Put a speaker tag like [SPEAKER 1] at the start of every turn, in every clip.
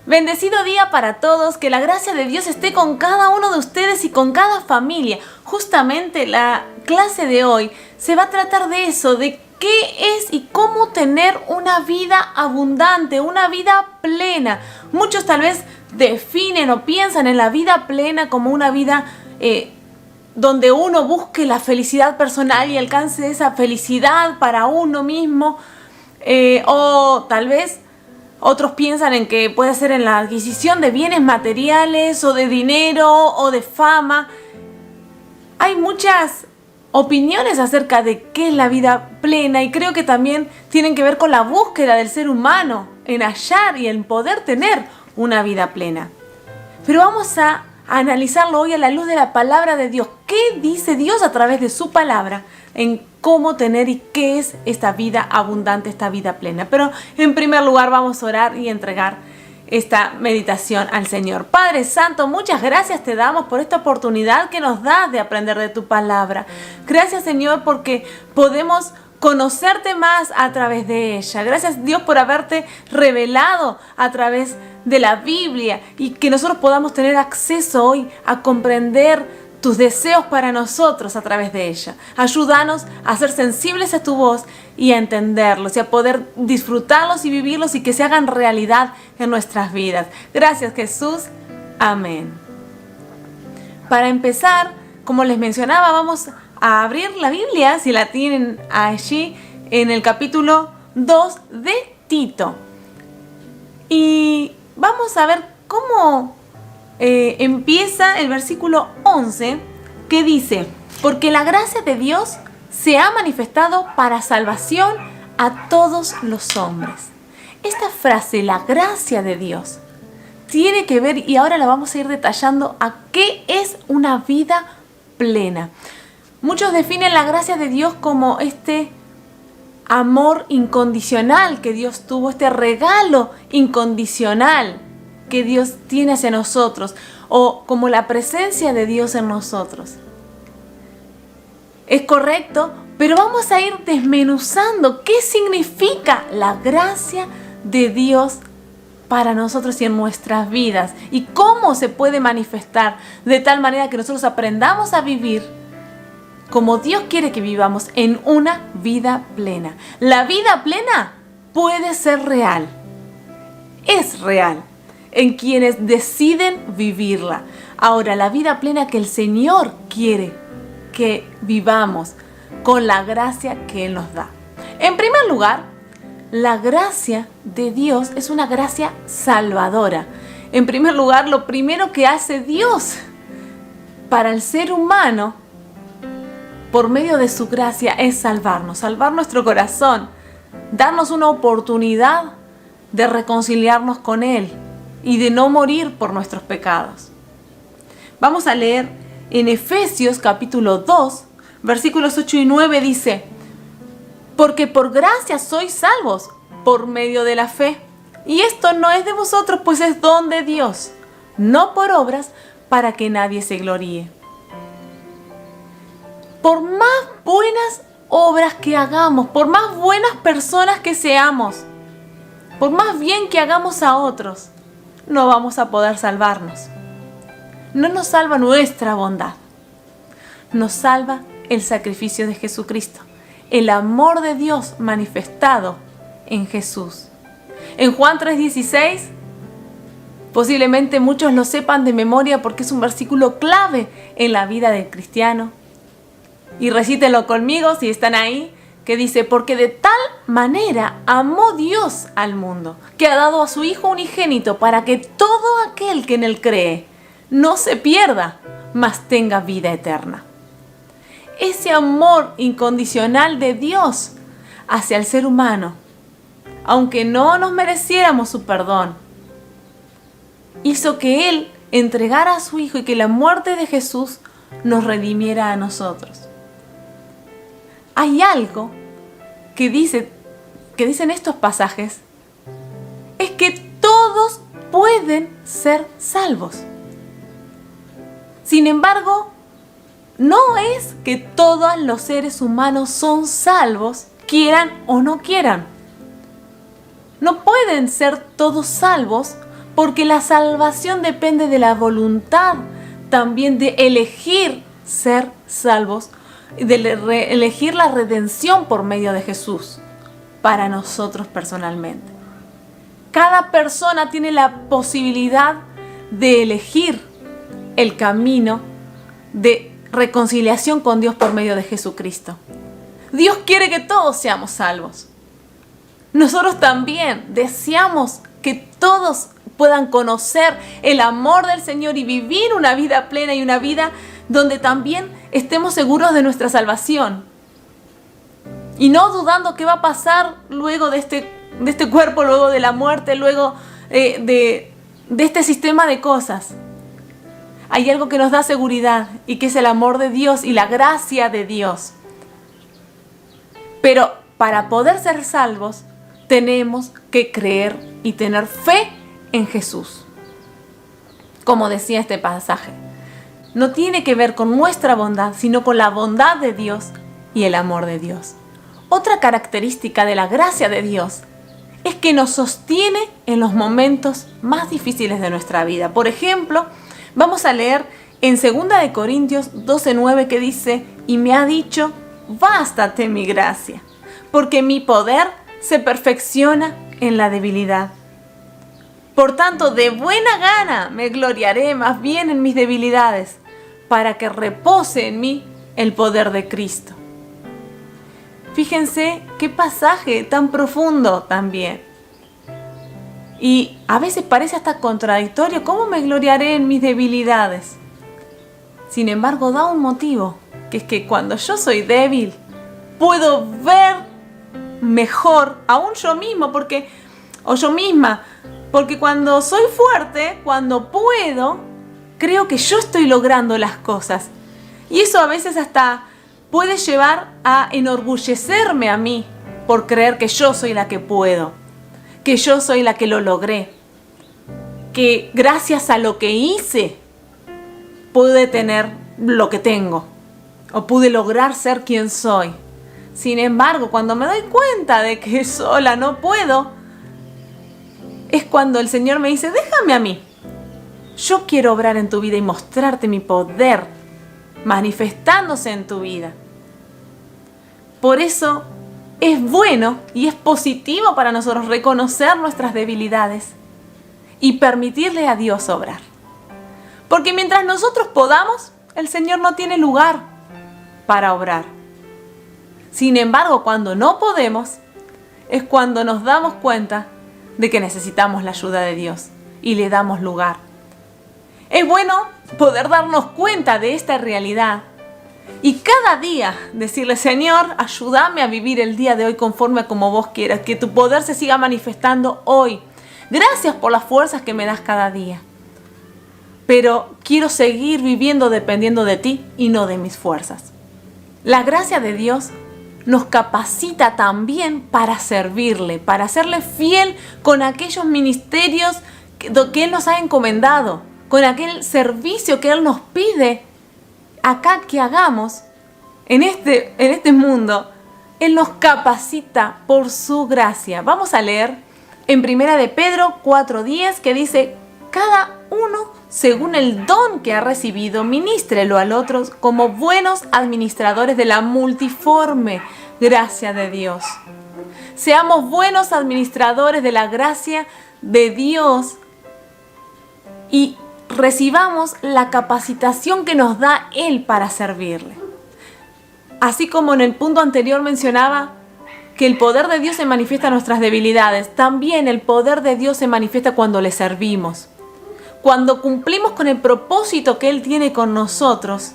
[SPEAKER 1] Bendecido día para todos, que la gracia de Dios esté con cada uno de ustedes y con cada familia. Justamente la clase de hoy se va a tratar de eso, de qué es y cómo tener una vida abundante, una vida plena. Muchos tal vez definen o piensan en la vida plena como una vida donde uno busque la felicidad personal y alcance esa felicidad para uno mismo, o tal vez otros piensan en que puede ser en la adquisición de bienes materiales o de dinero o de fama. Hay muchas opiniones acerca de qué es la vida plena y creo que también tienen que ver con la búsqueda del ser humano en hallar y en poder tener una vida plena. Pero vamos a analizarlo hoy a la luz de la palabra de Dios. ¿Qué dice Dios a través de su palabra en cómo tener y qué es esta vida abundante, esta vida plena? Pero en primer lugar vamos a orar y entregar esta meditación al Señor. Padre Santo, muchas gracias te damos por esta oportunidad que nos das de aprender de tu palabra. Gracias, Señor, porque podemos conocerte más a través de ella. Gracias, Dios, por haberte revelado a través de la Biblia y que nosotros podamos tener acceso hoy a comprender tus deseos para nosotros a través de ella. Ayúdanos a ser sensibles a tu voz y a entenderlos y a poder disfrutarlos y vivirlos y que se hagan realidad en nuestras vidas. Gracias, Jesús. Amén. Para empezar, como les mencionaba, vamos a abrir la Biblia, si la tienen allí, en el capítulo 2 de Tito. Y vamos a ver cómo empieza el versículo 11, que dice: porque la gracia de Dios se ha manifestado para salvación a todos los hombres. Esta frase, la gracia de Dios, tiene que ver, y ahora la vamos a ir detallando, a qué es una vida plena. Muchos definen la gracia de Dios como este amor incondicional que Dios tuvo, este regalo incondicional que Dios tiene hacia nosotros, o como la presencia de Dios en nosotros. Es correcto, pero vamos a ir desmenuzando qué significa la gracia de Dios para nosotros y en nuestras vidas, y cómo se puede manifestar de tal manera que nosotros aprendamos a vivir como Dios quiere que vivamos, en una vida plena. La vida plena puede ser real, es real en quienes deciden vivirla. Ahora, la vida plena que el Señor quiere que vivamos con la gracia que Él nos da. En primer lugar, la gracia de Dios es una gracia salvadora. En primer lugar, lo primero que hace Dios para el ser humano por medio de su gracia es salvarnos, salvar nuestro corazón, darnos una oportunidad de reconciliarnos con Él y de no morir por nuestros pecados. Vamos a leer en Efesios capítulo 2, versículos 8 y 9, dice: porque por gracia sois salvos por medio de la fe, y esto no es de vosotros, pues es don de Dios, no por obras, para que nadie se gloríe. Por más buenas obras que hagamos, por más buenas personas que seamos, por más bien que hagamos a otros, no vamos a poder salvarnos. No nos salva nuestra bondad, nos salva el sacrificio de Jesucristo, el amor de Dios manifestado en Jesús. En Juan 3:16, posiblemente muchos lo sepan de memoria porque es un versículo clave en la vida del cristiano. Y recítenlo conmigo si están ahí, que dice: porque de tal manera amó Dios al mundo, que ha dado a su Hijo unigénito, para que todo aquel que en Él cree no se pierda, mas tenga vida eterna. Ese amor incondicional de Dios hacia el ser humano, aunque no nos mereciéramos su perdón, hizo que Él entregara a su Hijo y que la muerte de Jesús nos redimiera a nosotros. Hay algo que dicen estos pasajes, es que todos pueden ser salvos. Sin embargo, no es que todos los seres humanos son salvos, quieran o no quieran. No pueden ser todos salvos porque la salvación depende de la voluntad también de elegir ser salvos, de elegir la redención por medio de Jesús para nosotros personalmente. Cada persona tiene la posibilidad de elegir el camino de reconciliación con Dios por medio de Jesucristo. Dios quiere que todos seamos salvos. Nosotros también deseamos que todos puedan conocer el amor del Señor y vivir una vida plena y una vida donde también estemos seguros de nuestra salvación. Y no dudando qué va a pasar luego de este cuerpo, luego de la muerte, luego de este sistema de cosas. Hay algo que nos da seguridad y que es el amor de Dios y la gracia de Dios. Pero para poder ser salvos, tenemos que creer y tener fe en Jesús. Como decía este pasaje, no tiene que ver con nuestra bondad, sino con la bondad de Dios y el amor de Dios. Otra característica de la gracia de Dios es que nos sostiene en los momentos más difíciles de nuestra vida. Por ejemplo, vamos a leer en 2 de Corintios 12:9 que dice: y me ha dicho, bástate mi gracia, porque mi poder se perfecciona en la debilidad. Por tanto, de buena gana me gloriaré más bien en mis debilidades, para que repose en mí el poder de Cristo. Fíjense qué pasaje tan profundo también. Y a veces parece hasta contradictorio. ¿Cómo me gloriaré en mis debilidades? Sin embargo, da un motivo, que es que cuando yo soy débil, puedo ver mejor aún yo mismo, o yo misma, porque cuando soy fuerte, cuando puedo, creo que yo estoy logrando las cosas. Y eso a veces hasta puede llevar a enorgullecerme a mí por creer que yo soy la que puedo, que yo soy la que lo logré, que gracias a lo que hice pude tener lo que tengo o pude lograr ser quien soy. Sin embargo, cuando me doy cuenta de que sola no puedo, es cuando el Señor me dice: déjame a mí. Yo quiero obrar en tu vida y mostrarte mi poder manifestándose en tu vida. Por eso es bueno y es positivo para nosotros reconocer nuestras debilidades y permitirle a Dios obrar. Porque mientras nosotros podamos, el Señor no tiene lugar para obrar. Sin embargo, cuando no podemos, es cuando nos damos cuenta de que necesitamos la ayuda de Dios y le damos lugar. Es bueno poder darnos cuenta de esta realidad y cada día decirle: Señor, ayúdame a vivir el día de hoy conforme a como vos quieras, que tu poder se siga manifestando hoy. Gracias por las fuerzas que me das cada día. Pero quiero seguir viviendo dependiendo de ti y no de mis fuerzas. La gracia de Dios nos capacita también para servirle, para serle fiel con aquellos ministerios que Él nos ha encomendado, con aquel servicio que Él nos pide acá que hagamos en este mundo. Él nos capacita por su gracia. Vamos a leer en 1 de Pedro 4:10 que dice: cada uno según el don que ha recibido, ministrelo al otro como buenos administradores de la multiforme gracia de Dios. Seamos buenos administradores de la gracia de Dios y recibamos la capacitación que nos da Él para servirle. Así como en el punto anterior mencionaba que el poder de Dios se manifiesta en nuestras debilidades, también el poder de Dios se manifiesta cuando le servimos. Cuando cumplimos con el propósito que Él tiene con nosotros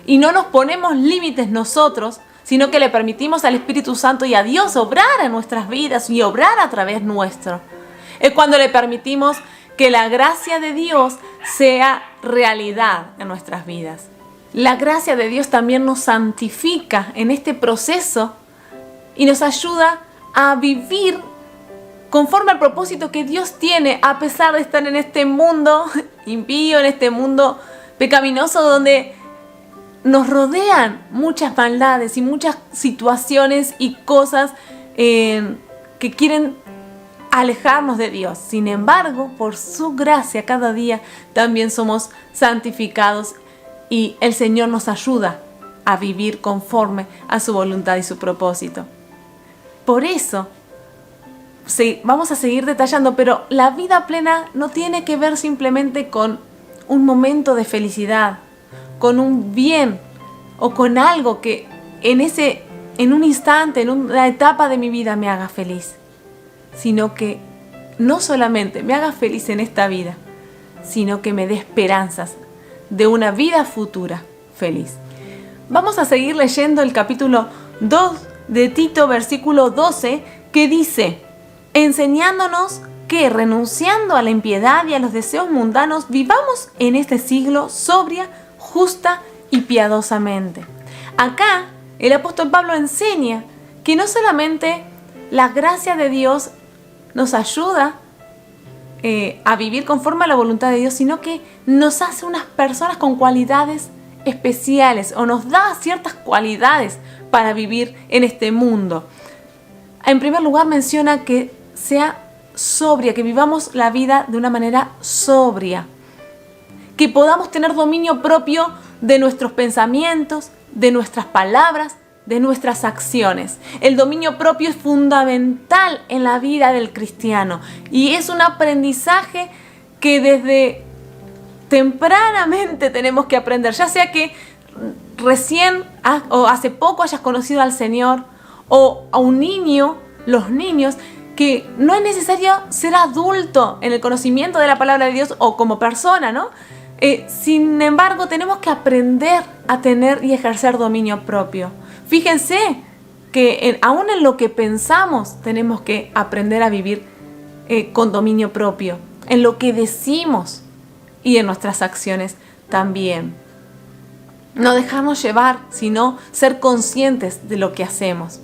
[SPEAKER 1] y no nos ponemos límites nosotros, sino que le permitimos al Espíritu Santo y a Dios obrar en nuestras vidas y obrar a través nuestro. Es cuando le permitimos que la gracia de Dios sea realidad en nuestras vidas. La gracia de Dios también nos santifica en este proceso y nos ayuda a vivir conforme al propósito que Dios tiene, a pesar de estar en este mundo impío, en este mundo pecaminoso, donde nos rodean muchas maldades y muchas situaciones y cosas que quieren alejarnos de Dios. Sin embargo, por su gracia cada día también somos santificados y el Señor nos ayuda a vivir conforme a su voluntad y su propósito. Por eso, vamos a seguir detallando, pero la vida plena no tiene que ver simplemente con un momento de felicidad, con un bien o con algo que en un instante, en una etapa de mi vida me haga feliz, sino que no solamente me haga feliz en esta vida, sino que me dé esperanzas de una vida futura feliz. Vamos a seguir leyendo el capítulo 2 de Tito, versículo 12, que dice: enseñándonos que, renunciando a la impiedad y a los deseos mundanos, vivamos en este siglo sobria, justa y piadosamente. Acá el apóstol Pablo enseña que no solamente la gracia de Dios nos ayuda a vivir conforme a la voluntad de Dios, sino que nos hace unas personas con cualidades especiales o nos da ciertas cualidades para vivir en este mundo. En primer lugar menciona que sea sobria, que vivamos la vida de una manera sobria, que podamos tener dominio propio de nuestros pensamientos, de nuestras palabras, de nuestras acciones. El dominio propio es fundamental en la vida del cristiano y es un aprendizaje que desde tempranamente tenemos que aprender, ya sea que recién o hace poco hayas conocido al Señor, o a un niño, los niños, que no es necesario ser adulto en el conocimiento de la palabra de Dios o como persona, ¿no? Sin embargo, tenemos que aprender a tener y ejercer dominio propio. Fíjense que aún en lo que pensamos tenemos que aprender a vivir con dominio propio, en lo que decimos y en nuestras acciones también. No dejarnos llevar, sino ser conscientes de lo que hacemos.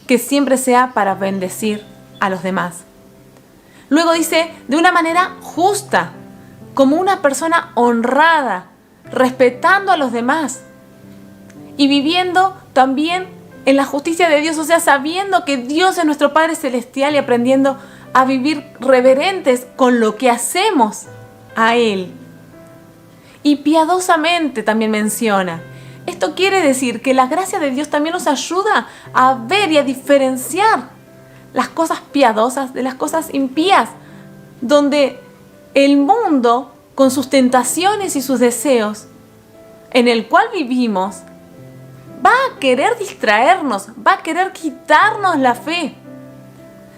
[SPEAKER 1] Que siempre sea para bendecir a los demás. Luego dice, de una manera justa, como una persona honrada, respetando a los demás y viviendo también en la justicia de Dios, o sea, sabiendo que Dios es nuestro Padre Celestial y aprendiendo a vivir reverentes con lo que hacemos a Él. Y piadosamente también menciona. Esto quiere decir que la gracia de Dios también nos ayuda a ver y a diferenciar las cosas piadosas de las cosas impías, donde el mundo, con sus tentaciones y sus deseos, en el cual vivimos, va a querer distraernos, va a querer quitarnos la fe.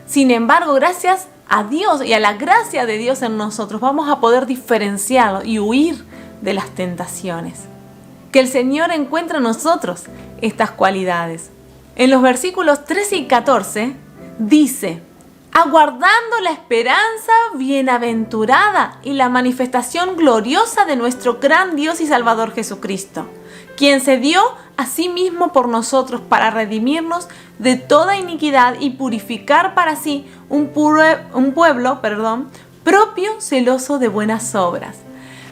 [SPEAKER 1] Sin embargo, gracias a Dios y a la gracia de Dios en nosotros, vamos a poder diferenciarlo y huir de las tentaciones. Que el Señor encuentre en nosotros estas cualidades. En los versículos 13 y 14 dice: aguardando la esperanza bienaventurada y la manifestación gloriosa de nuestro gran Dios y Salvador Jesucristo, quien se dio a sí mismo por nosotros para redimirnos de toda iniquidad y purificar para sí un pueblo propio, celoso de buenas obras.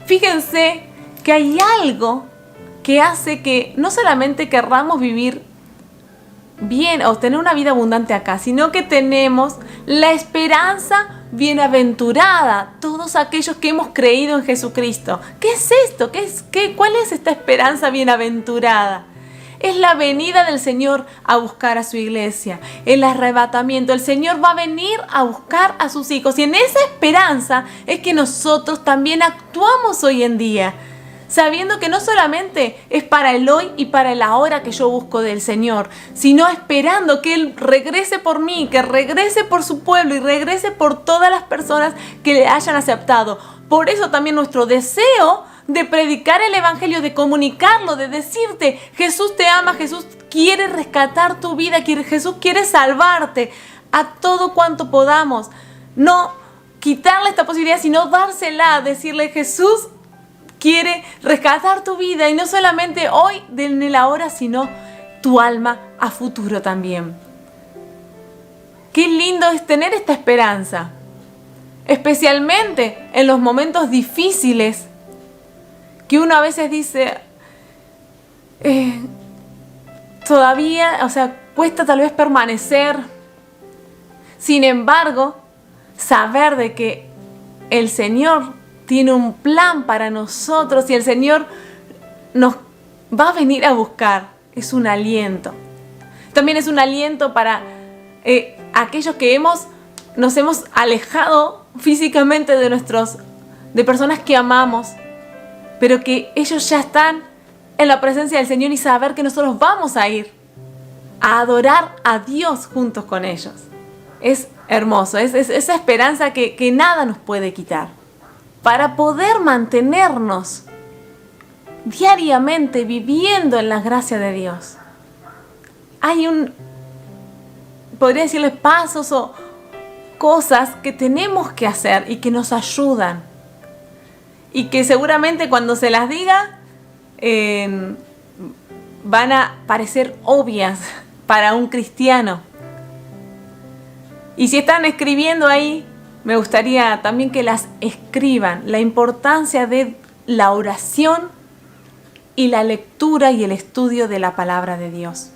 [SPEAKER 1] Fíjense que hay algo que hace que no solamente querramos vivir bien o tener una vida abundante acá, sino que tenemos la esperanza bienaventurada, todos aquellos que hemos creído en Jesucristo. ¿Qué es esto? ¿Cuál es esta esperanza bienaventurada? Es la venida del Señor a buscar a su iglesia, el arrebatamiento. El Señor va a venir a buscar a sus hijos y en esa esperanza es que nosotros también actuamos hoy en día, sabiendo que no solamente es para el hoy y para el ahora que yo busco del Señor, sino esperando que Él regrese por mí, que regrese por su pueblo y regrese por todas las personas que le hayan aceptado. Por eso también nuestro deseo de predicar el evangelio, de comunicarlo, de decirte: Jesús te ama, Jesús quiere rescatar tu vida, Jesús quiere salvarte, a todo cuanto podamos. No quitarle esta posibilidad, sino dársela, decirle: Jesús quiere rescatar tu vida, y no solamente hoy, en el ahora, sino tu alma a futuro también. Qué lindo es tener esta esperanza, especialmente en los momentos difíciles que uno a veces dice, todavía, cuesta tal vez permanecer. Sin embargo, saber de que el Señor tiene un plan para nosotros y el Señor nos va a venir a buscar es un aliento. También es un aliento para aquellos que nos hemos alejado físicamente de personas que amamos, pero que ellos ya están en la presencia del Señor y saber que nosotros vamos a ir a adorar a Dios juntos con ellos. Es hermoso, es esa esperanza que nada nos puede quitar. Para poder mantenernos diariamente viviendo en la gracia de Dios, hay podría decirles pasos o cosas que tenemos que hacer y que nos ayudan. Y que seguramente cuando se las diga van a parecer obvias para un cristiano. Y si están escribiendo ahí, me gustaría también que las escriban. La importancia de la oración y la lectura y el estudio de la palabra de Dios.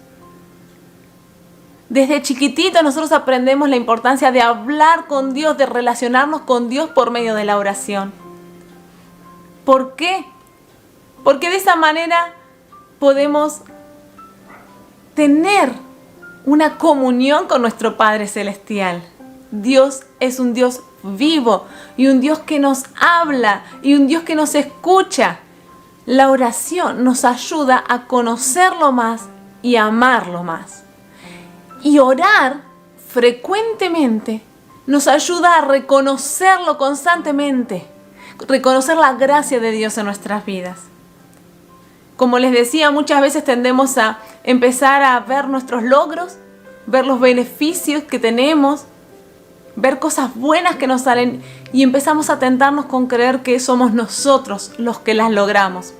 [SPEAKER 1] Desde chiquitito nosotros aprendemos la importancia de hablar con Dios, de relacionarnos con Dios por medio de la oración. ¿Por qué? Porque de esa manera podemos tener una comunión con nuestro Padre Celestial. Dios es un Dios vivo y un Dios que nos habla y un Dios que nos escucha. La oración nos ayuda a conocerlo más y a amarlo más. Y orar frecuentemente nos ayuda a reconocerlo constantemente, reconocer la gracia de Dios en nuestras vidas. Como les decía, muchas veces tendemos a empezar a ver nuestros logros, ver los beneficios que tenemos, ver cosas buenas que nos salen y empezamos a tentarnos con creer que somos nosotros los que las logramos.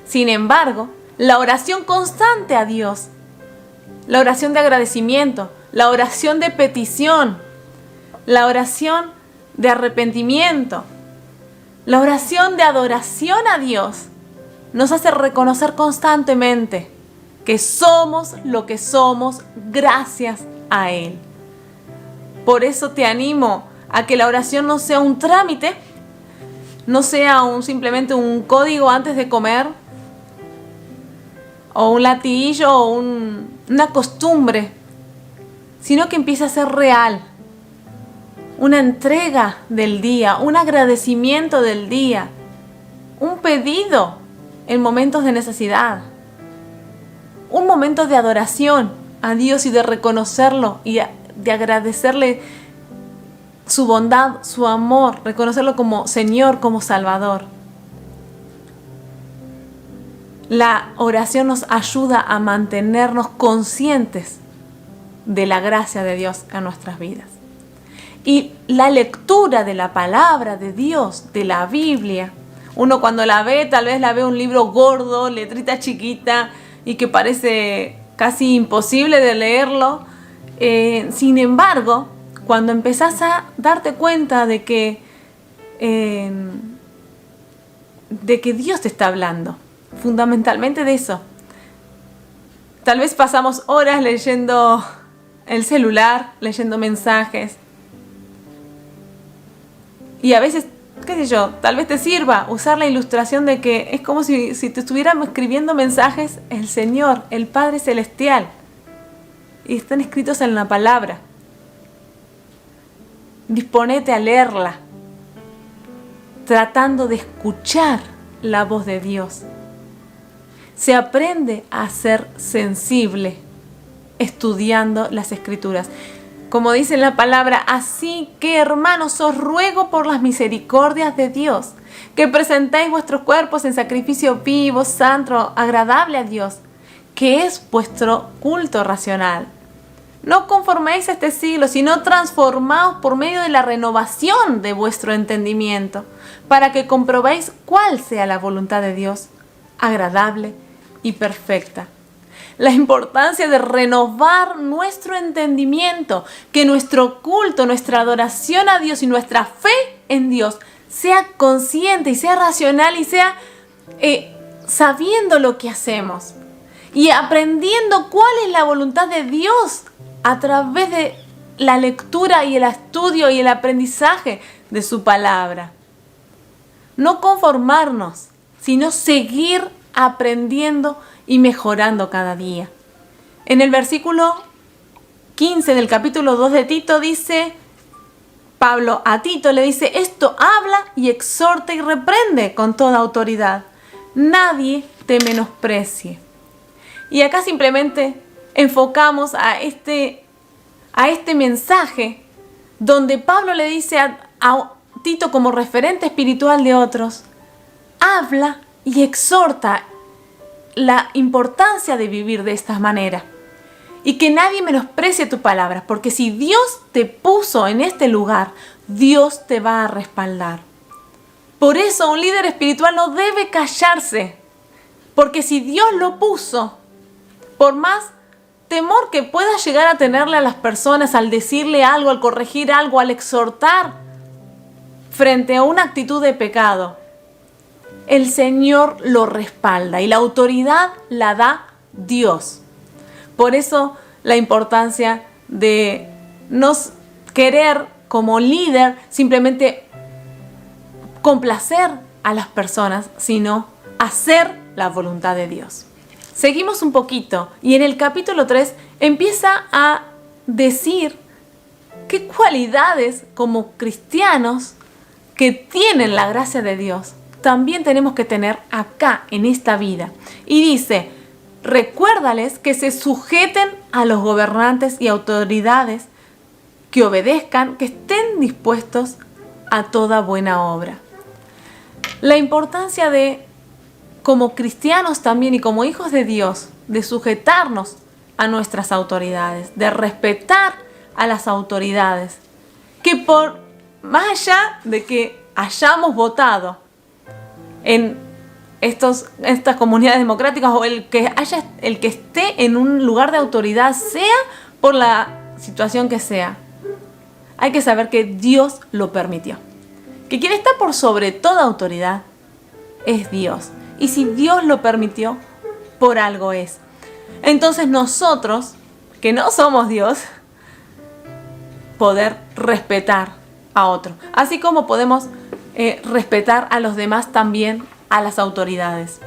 [SPEAKER 1] Sin embargo, la oración constante a Dios, la oración de agradecimiento, la oración de petición, la oración de arrepentimiento, la oración de adoración a Dios, nos hace reconocer constantemente que somos lo que somos gracias a Él. Por eso te animo a que la oración no sea un trámite, no sea simplemente un código antes de comer, o un latiguillo o una costumbre, sino que empiece a ser real. Una entrega del día, un agradecimiento del día, un pedido en momentos de necesidad, un momento de adoración a Dios y de reconocerlo y de agradecerle su bondad, su amor, reconocerlo como Señor, como Salvador. La oración nos ayuda a mantenernos conscientes de la gracia de Dios en nuestras vidas. Y la lectura de la palabra de Dios, de la Biblia, uno cuando la ve, tal vez la ve un libro gordo, letrita chiquita y que parece casi imposible de leerlo. Sin embargo, cuando empezás a darte cuenta de que Dios te está hablando, fundamentalmente de eso. Tal vez pasamos horas leyendo el celular, leyendo mensajes. Y a veces, qué sé yo, tal vez te sirva usar la ilustración de que es como si te estuviéramos escribiendo mensajes el Señor, el Padre Celestial. Y están escritos en la palabra. Disponete a leerla, tratando de escuchar la voz de Dios. Se aprende a ser sensible estudiando las Escrituras. Como dice la palabra, así que hermanos, os ruego por las misericordias de Dios, que presentéis vuestros cuerpos en sacrificio vivo, santo, agradable a Dios, que es vuestro culto racional. No conforméis a este siglo, sino transformaos por medio de la renovación de vuestro entendimiento, para que comprobéis cuál sea la voluntad de Dios, agradable y perfecta. La importancia de renovar nuestro entendimiento, que nuestro culto, nuestra adoración a Dios y nuestra fe en Dios sea consciente y sea racional y sea sabiendo lo que hacemos y aprendiendo cuál es la voluntad de Dios a través la lectura y el estudio y el aprendizaje de su palabra. No conformarnos, sino seguir aprendiendo y mejorando cada día. En el versículo 15 del capítulo 2 de Tito dice, Pablo a Tito le dice, esto habla y exhorta y reprende con toda autoridad. Nadie te menosprecie. Y acá simplemente enfocamos a este mensaje donde Pablo le dice a Tito como referente espiritual de otros, habla y exhorta la importancia de vivir de esta manera. Y que nadie menosprecie tu palabra, porque si Dios te puso en este lugar, Dios te va a respaldar. Por eso un líder espiritual no debe callarse, porque si Dios lo puso, por más temor que pueda llegar a tenerle a las personas al decirle algo, al corregir algo, al exhortar frente a una actitud de pecado, el Señor lo respalda y la autoridad la da Dios. Por eso la importancia de no querer como líder simplemente complacer a las personas, sino hacer la voluntad de Dios. Seguimos un poquito y en el capítulo 3 empieza a decir qué cualidades como cristianos que tienen la gracia de Dios también tenemos que tener acá en esta vida. Y dice, recuérdales que se sujeten a los gobernantes y autoridades, que obedezcan, que estén dispuestos a toda buena obra. La importancia de, como cristianos también y como hijos de Dios, de sujetarnos a nuestras autoridades, de respetar a las autoridades, que por más allá de que hayamos votado en estas comunidades democráticas o el que esté en un lugar de autoridad, sea por la situación que sea, hay que saber que Dios lo permitió. Que quien está por sobre toda autoridad es Dios. Y si Dios lo permitió, por algo es. Entonces nosotros, que no somos Dios, poder respetar a otro. Así como podemos respetar a los demás también, a las autoridades.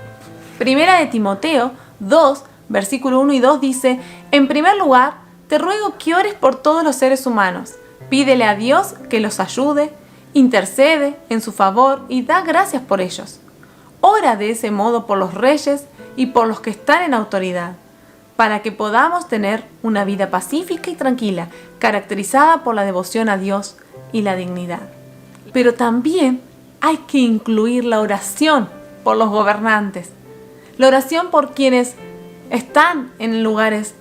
[SPEAKER 1] Primera de Timoteo 2, versículo 1 y 2 dice, en primer lugar, te ruego que ores por todos los seres humanos. Pídele a Dios que los ayude, intercede en su favor y da gracias por ellos. Ora de ese modo por los reyes y por los que están en autoridad, para que podamos tener una vida pacífica y tranquila, caracterizada por la devoción a Dios y la dignidad. Pero también hay que incluir la oración por los gobernantes, la oración por quienes están en lugares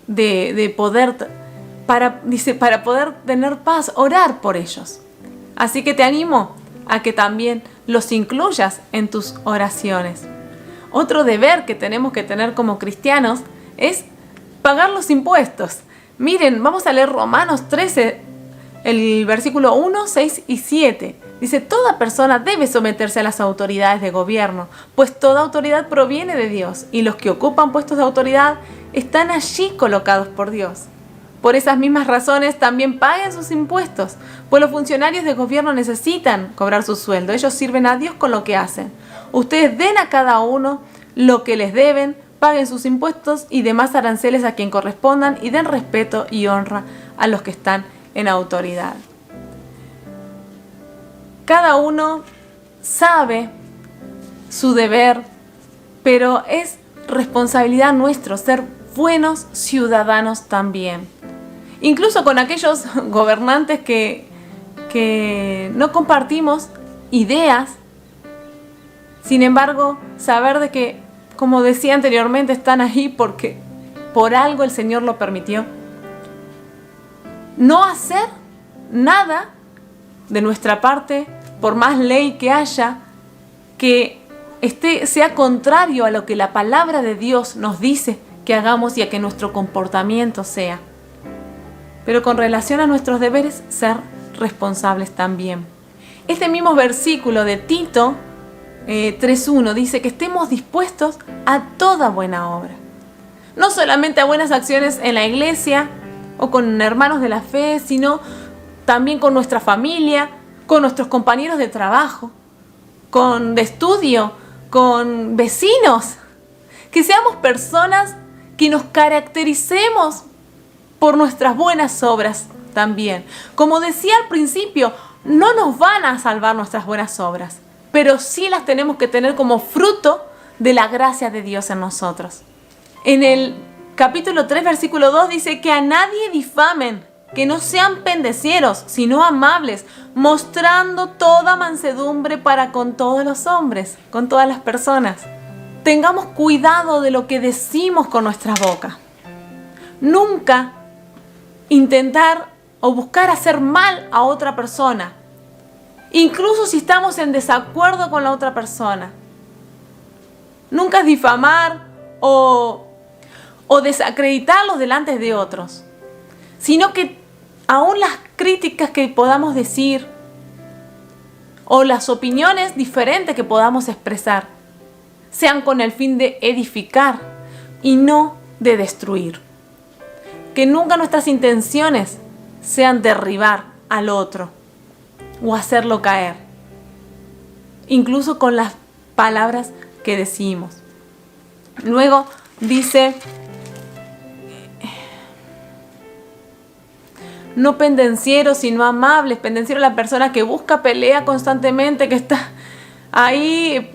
[SPEAKER 1] de poder, para poder tener paz, orar por ellos. Así que te animo a que también los incluyas en tus oraciones. Otro deber que tenemos que tener como cristianos es pagar los impuestos. Miren, vamos a leer Romanos 13, el versículo 1, 6 y 7. Dice, toda persona debe someterse a las autoridades de gobierno, pues toda autoridad proviene de Dios y los que ocupan puestos de autoridad están allí colocados por Dios. Por esas mismas razones también paguen sus impuestos, pues los funcionarios de gobierno necesitan cobrar su sueldo. Ellos sirven a Dios con lo que hacen. Ustedes den a cada uno lo que les deben, paguen sus impuestos y demás aranceles a quien correspondan y den respeto y honra a los que están en autoridad. Cada uno sabe su deber, pero es responsabilidad nuestra ser buenos ciudadanos también. Incluso con aquellos gobernantes que no compartimos ideas, sin embargo, saber de que, como decía anteriormente, están ahí porque por algo el Señor lo permitió. No hacer nada de nuestra parte, por más ley que haya, que sea contrario a lo que la palabra de Dios nos dice que hagamos y a que nuestro comportamiento sea. Pero con relación a nuestros deberes, ser responsables también. Este mismo versículo de Tito 3.1 dice que estemos dispuestos a toda buena obra. No solamente a buenas acciones en la iglesia, o con hermanos de la fe, sino también con nuestra familia, con nuestros compañeros de trabajo, de estudio, con vecinos. Que seamos personas que nos caractericemos por nuestras buenas obras también. Como decía al principio, no nos van a salvar nuestras buenas obras, pero sí las tenemos que tener como fruto de la gracia de Dios en nosotros. En el capítulo 3, versículo 2 dice que a nadie difamen, que no sean pendecieros, sino amables, mostrando toda mansedumbre para con todos los hombres, con todas las personas. Tengamos cuidado de lo que decimos con nuestra boca. Nunca intentar o buscar hacer mal a otra persona, incluso si estamos en desacuerdo con la otra persona. Nunca difamar o desacreditarlos delante de otros, sino que aún las críticas que podamos decir o las opiniones diferentes que podamos expresar sean con el fin de edificar y no de destruir. Que nunca nuestras intenciones sean derribar al otro o hacerlo caer, incluso con las palabras que decimos. Luego dice: no pendencieros, sino amables. Pendenciero es la persona que busca pelea constantemente, que está ahí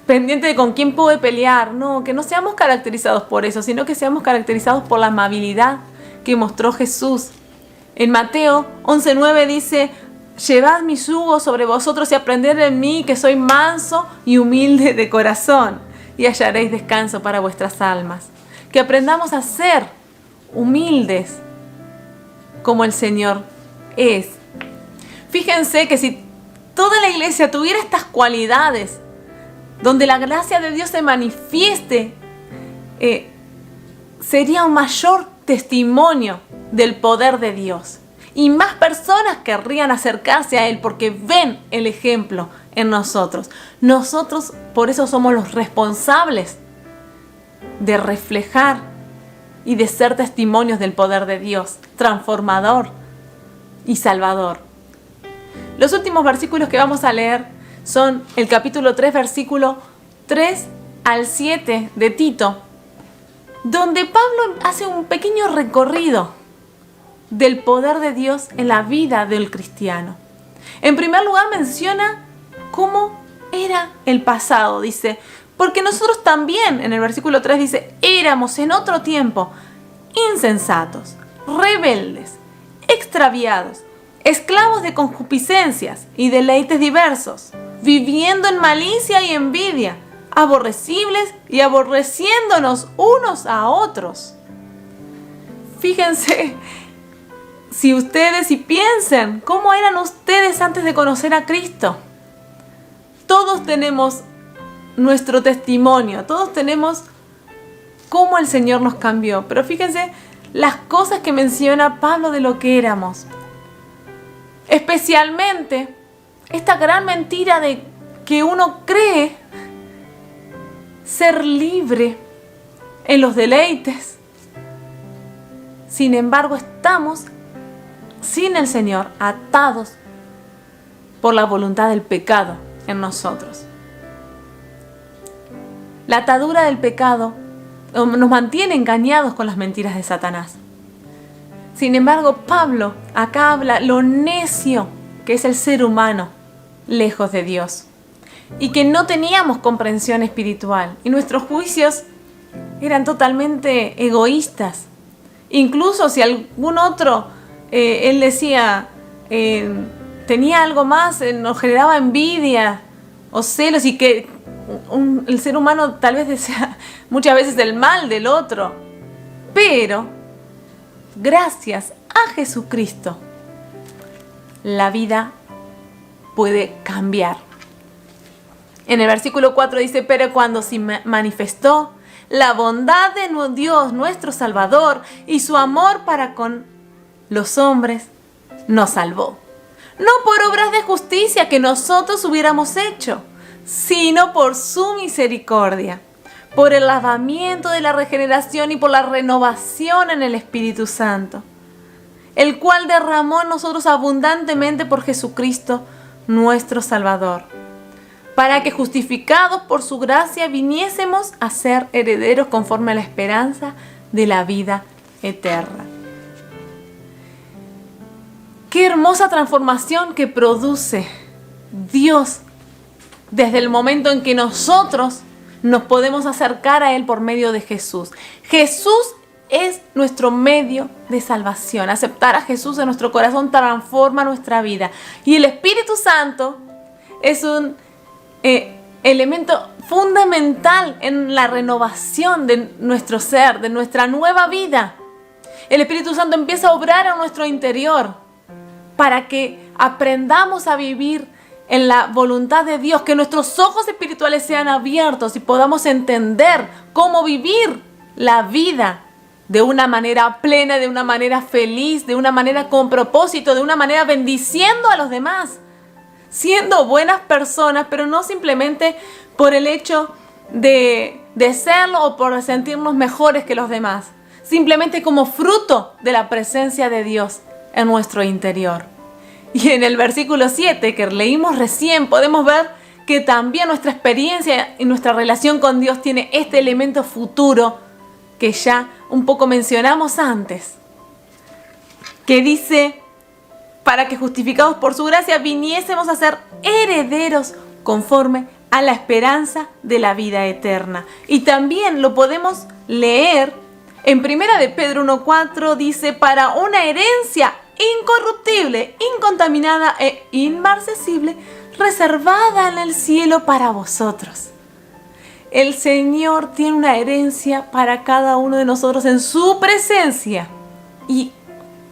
[SPEAKER 1] pendiente de con quién puede pelear. No, que no seamos caracterizados por eso, sino que seamos caracterizados por la amabilidad que mostró Jesús. En Mateo 11:9 dice: llevad mi yugo sobre vosotros y aprended de mí, que soy manso y humilde de corazón, y hallaréis descanso para vuestras almas. Que aprendamos a ser humildes como el Señor es. Fíjense que si toda la iglesia tuviera estas cualidades, donde la gracia de Dios se manifieste, sería un mayor testimonio del poder de Dios. Y más personas querrían acercarse a Él porque ven el ejemplo en nosotros. Nosotros por eso somos los responsables de reflejar y de ser testimonios del poder de Dios, transformador y salvador. Los últimos versículos que vamos a leer son el capítulo 3, versículo 3 al 7 de Tito, donde Pablo hace un pequeño recorrido del poder de Dios en la vida del cristiano. En primer lugar menciona cómo era el pasado. Dice: porque nosotros también, en el versículo 3 dice, éramos en otro tiempo insensatos, rebeldes, extraviados, esclavos de concupiscencias y deleites diversos, viviendo en malicia y envidia, aborrecibles y aborreciéndonos unos a otros. Fíjense, si piensen cómo eran ustedes antes de conocer a Cristo. Todos tenemos nuestro testimonio, todos tenemos cómo el Señor nos cambió. Pero fíjense las cosas que menciona Pablo de lo que éramos. Especialmente esta gran mentira de que uno cree ser libre en los deleites. Sin embargo, estamos sin el Señor, atados por la voluntad del pecado en nosotros. La atadura del pecado nos mantiene engañados con las mentiras de Satanás. Sin embargo, Pablo acá habla lo necio que es el ser humano lejos de Dios y que no teníamos comprensión espiritual y nuestros juicios eran totalmente egoístas. Incluso si algún otro, él decía, tenía algo más, nos generaba envidia o celos, y que el ser humano tal vez desea muchas veces el mal del otro. Pero gracias a Jesucristo, la vida puede cambiar. En el versículo 4 dice: pero cuando se manifestó la bondad de Dios nuestro Salvador y su amor para con los hombres, nos salvó. No por obras de justicia que nosotros hubiéramos hecho, sino por su misericordia, por el lavamiento de la regeneración y por la renovación en el Espíritu Santo, el cual derramó en nosotros abundantemente por Jesucristo, nuestro Salvador, para que justificados por su gracia viniésemos a ser herederos conforme a la esperanza de la vida eterna. Qué hermosa transformación que produce Dios desde el momento en que nosotros nos podemos acercar a Él por medio de Jesús. Jesús es nuestro medio de salvación. Aceptar a Jesús en nuestro corazón transforma nuestra vida. Y el Espíritu Santo es un elemento fundamental en la renovación de nuestro ser, de nuestra nueva vida. El Espíritu Santo empieza a obrar en nuestro interior para que aprendamos a vivir en la voluntad de Dios, que nuestros ojos espirituales sean abiertos y podamos entender cómo vivir la vida de una manera plena, de una manera feliz, de una manera con propósito, de una manera bendiciendo a los demás, siendo buenas personas, pero no simplemente por el hecho de serlo o por sentirnos mejores que los demás, simplemente como fruto de la presencia de Dios en nuestro interior. Y en el versículo 7 que leímos recién podemos ver que también nuestra experiencia y nuestra relación con Dios tiene este elemento futuro que ya un poco mencionamos antes, que dice, para que justificados por su gracia viniésemos a ser herederos conforme a la esperanza de la vida eterna. Y también lo podemos leer en 1 de Pedro 1:4, dice, para una herencia incorruptible, incontaminada e inmarcesible, reservada en el cielo para vosotros. El Señor tiene una herencia para cada uno de nosotros en su presencia y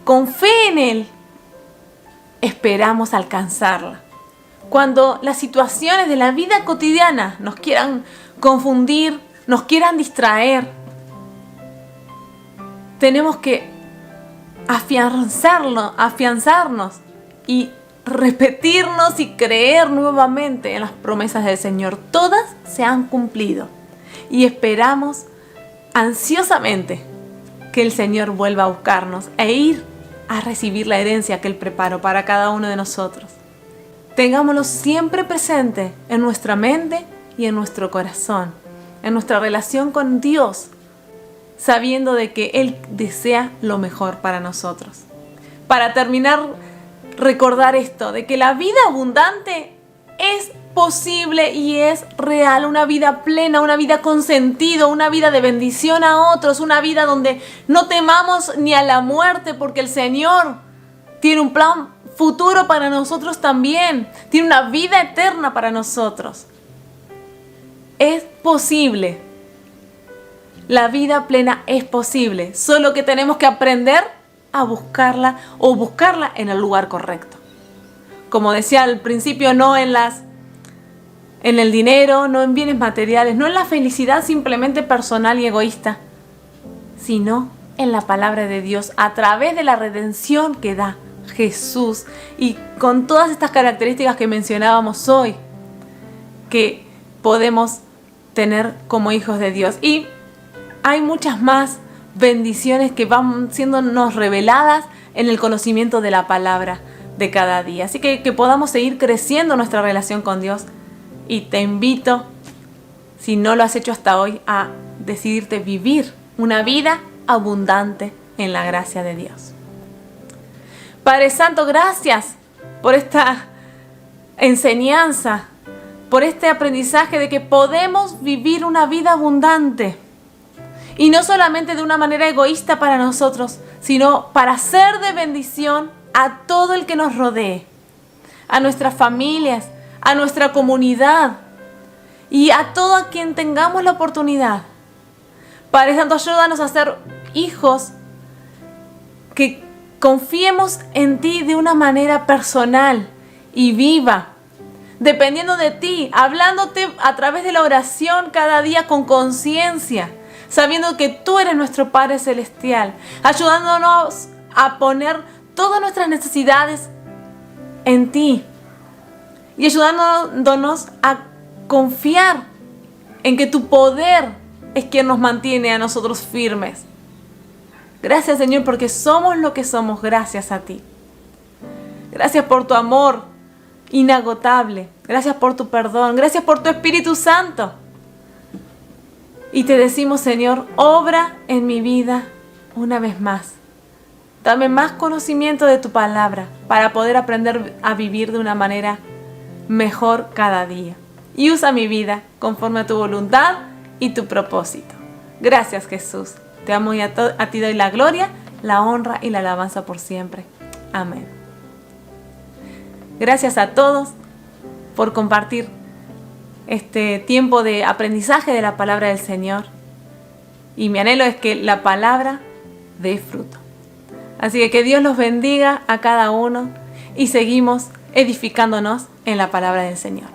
[SPEAKER 1] con fe en Él esperamos alcanzarla. Cuando las situaciones de la vida cotidiana nos quieran confundir, nos quieran distraer, tenemos que afianzarnos y repetirnos y creer nuevamente en las promesas del Señor. Todas se han cumplido y esperamos ansiosamente que el Señor vuelva a buscarnos e ir a recibir la herencia que Él preparó para cada uno de nosotros. Tengámoslo siempre presente en nuestra mente y en nuestro corazón, en nuestra relación con Dios, sabiendo de que Él desea lo mejor para nosotros. Para terminar, recordar esto, de que la vida abundante es posible y es real, una vida plena, una vida con sentido, una vida de bendición a otros, una vida donde no temamos ni a la muerte, porque el Señor tiene un plan futuro para nosotros también, tiene una vida eterna para nosotros. Es posible. La vida plena es posible, solo que tenemos que aprender a buscarla o buscarla en el lugar correcto. Como decía al principio, no en el dinero, no en bienes materiales, no en la felicidad simplemente personal y egoísta, sino en la palabra de Dios a través de la redención que da Jesús y con todas estas características que mencionábamos hoy que podemos tener como hijos de Dios. Y hay muchas más bendiciones que van siéndonos reveladas en el conocimiento de la palabra de cada día. Así que podamos seguir creciendo nuestra relación con Dios. Y te invito, si no lo has hecho hasta hoy, a decidirte vivir una vida abundante en la gracia de Dios. Padre Santo, gracias por esta enseñanza, por este aprendizaje de que podemos vivir una vida abundante. Y no solamente de una manera egoísta para nosotros, sino para ser de bendición a todo el que nos rodee, a nuestras familias, a nuestra comunidad y a todo a quien tengamos la oportunidad. Padre Santo, ayúdanos a ser hijos que confiemos en ti de una manera personal y viva, dependiendo de ti, hablándote a través de la oración cada día con conciencia, sabiendo que tú eres nuestro Padre Celestial, ayudándonos a poner todas nuestras necesidades en ti y ayudándonos a confiar en que tu poder es quien nos mantiene a nosotros firmes. Gracias, Señor, porque somos lo que somos gracias a ti. Gracias por tu amor inagotable. Gracias por tu perdón. Gracias por tu Espíritu Santo. Y te decimos, Señor, obra en mi vida una vez más. Dame más conocimiento de tu palabra para poder aprender a vivir de una manera mejor cada día. Y usa mi vida conforme a tu voluntad y tu propósito. Gracias, Jesús. Te amo y a ti doy la gloria, la honra y la alabanza por siempre. Amén. Gracias a todos por compartir este tiempo de aprendizaje de la palabra del Señor. Y mi anhelo es que la palabra dé fruto. Así que Dios los bendiga a cada uno y seguimos edificándonos en la palabra del Señor.